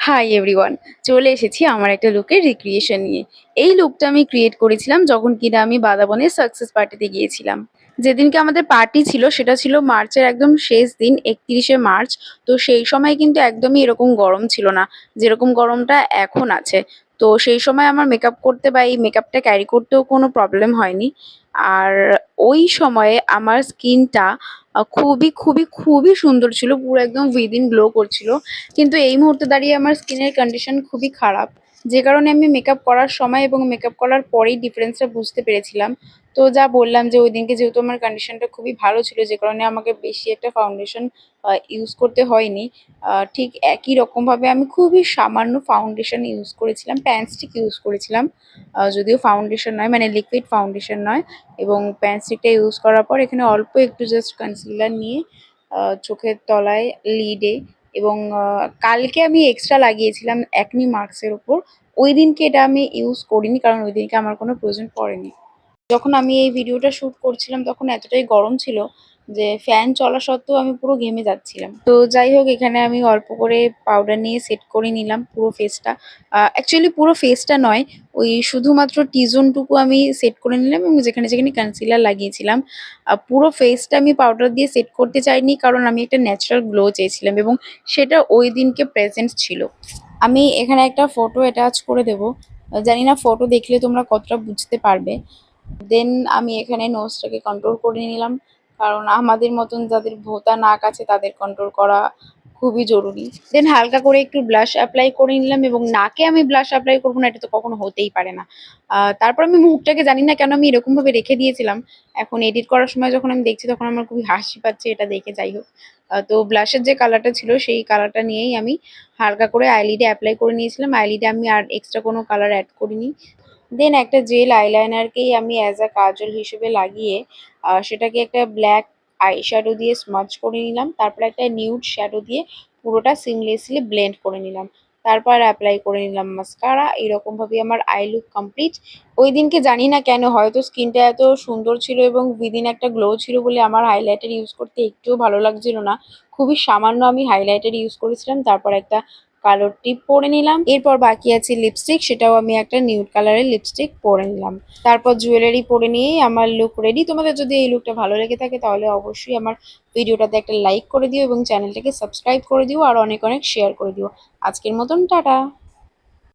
Hi everyone, চলে এসেছি আমার একটা লুকের রিক্রিয়েশন নিয়ে। এই লুকটা আমি ক্রিয়েট করেছিলাম যখন কিনা আমি বাদাবনের সাকসেস পার্টিতে গিয়েছিলাম। যেদিনকে আমাদের পার্টি ছিল সেটা ছিল মার্চের একদম শেষ দিন, 31শে মার্চ। তো সেই সময় কিন্তু একদমই এরকম গরম ছিল না যেরকম গরমটা এখন আছে। তো সেই সময় আমার মেকআপ করতে বা এই মেকআপটা ক্যারি করতেও কোনো প্রবলেম হয়নি। আর ওই সময়ে আমার স্কিনটা খুবই খুবই খুবই সুন্দর ছিল, পুরো একদম উইদিন গ্লো করছিল। কিন্তু এই মুহূর্তে দাঁড়িয়ে আমার স্কিনের কন্ডিশন খুবই খারাপ, যে কারণে আমি মেকআপ করার সময় এবং মেকআপ করার পরেই ডিফারেন্সটা বুঝতে পেরেছিলাম। তো যা বললাম যে ওই দিনকে যেহেতু আমার কন্ডিশনটা খুবই ভালো ছিল, যে কারণে আমাকে বেশি একটা ফাউন্ডেশন ইউজ করতে হয়নি। ঠিক একই রকমভাবে আমি খুবই সামান্য ফাউন্ডেশন ইউজ করেছিলাম, প্যান স্টিক ইউজ করেছিলাম। যদিও ফাউন্ডেশন নয়, মানে লিকুইড ফাউন্ডেশন নয়। এবং প্যান স্টিকটা ইউজ করার পর এখানে অল্প একটু জাস্ট কনসিলার নিয়ে চোখের তলায়, লিডে এবং কালকে আমি এক্সট্রা লাগিয়েছিলাম অ্যাকনি মার্কসের ওপর। ওই দিনকে এটা আমি ইউজ করিনি কারণ ওই দিনকে আমার কোনো প্রয়োজন পড়েনি। যখন আমি এই ভিডিওটা শুট করছিলাম তখন এতটাই গরম ছিল যে ফ্যান চলা সত্ত্বেও আমি পুরো ঘেমে যাচ্ছিলাম। তো যাই হোক, এখানে আমি অল্প করে পাউডার নিয়ে সেট করে নিলাম পুরো ফেসটা। অ্যাকচুয়ালি পুরো ফেসটা নয়, ওই শুধুমাত্র টি জোনটুকু আমি সেট করে নিলাম এবং যেখানে যেখানে কনসিলার লাগিয়েছিলাম। পুরো ফেসটা আমি পাউডার দিয়ে সেট করতে চাইনি কারণ আমি একটা ন্যাচারাল গ্লো চেয়েছিলাম এবং সেটা ওই দিনকে প্রেজেন্ট ছিল। আমি এখানে একটা ফটো অ্যাটাচ করে দেবো, জানি না ফটো দেখলে তোমরা কতটা বুঝতে পারবে। দেন আমি এখানে নোজটাকে কন্ট্রোল করে নিলাম, কারণ আমাদের মতন যাদের ভোঁতা নাক আছে তাদের কন্ট্রোল করা খুবই জরুরি। দেন হালকা করে একটু ব্লাশ অ্যাপ্লাই করে নিলাম, এবং নাকে আমি ব্লাশ অ্যাপ্লাই করবো না এটা তো কখনো হতেই পারে না। তারপর আমি মুখটাকে জানি না কেন আমি এরকমভাবে রেখে দিয়েছিলাম। এখন এডিট করার সময় যখন আমি দেখছি তখন আমার খুবই হাসি পাচ্ছে এটা দেখে। যাই হোক, তো ব্লাশের যে কালারটা ছিল সেই কালারটা নিয়েই আমি হালকা করে আইলিডে অ্যাপ্লাই করে নিয়েছিলাম। আইলিডে আমি আর এক্সট্রা কোনো কালার অ্যাড করিনি। দেন একটা জেল আইলাইনারকেই আমি অ্যাজ আ কাজল হিসেবে লাগিয়ে সেটাকে একটা ব্ল্যাক আই শ্যাডো দিয়ে স্মাচ করে নিলাম। তারপর একটা নিউড শ্যাডো দিয়ে পুরোটা সিমলেসলি ব্লেন্ড করে নিলাম। তারপর অ্যাপ্লাই করে নিলাম মাস্কারা। এরকমভাবেই আমার আই লুক কমপ্লিট। ওই দিনকে জানি না কেন, হয়তো স্কিনটা এত সুন্দর ছিল এবং উইদিন একটা গ্লো ছিল বলে আমার হাইলাইটার ইউজ করতে একটুও ভালো লাগছিল না। খুবই সামান্য আমি হাইলাইটার ইউজ করেছিলাম, তারপর একটা কালো টিপ পরে নিলাম। এরপর বাকি আছে লিপস্টিক, সেটাও আমি একটা নিউড কালারের লিপস্টিক পরে নিলাম। তারপর জুয়েলারি পরে নিয়েই আমার লুক রেডি। তোমাদের যদি এই লুকটা ভালো লেগে থাকে তাহলে অবশ্যই আমার ভিডিওটাতে একটা লাইক করে দিও এবং চ্যানেলটাকে সাবস্ক্রাইব করে দিও আর অনেক অনেক শেয়ার করে দিও। আজকের মতন টাটা।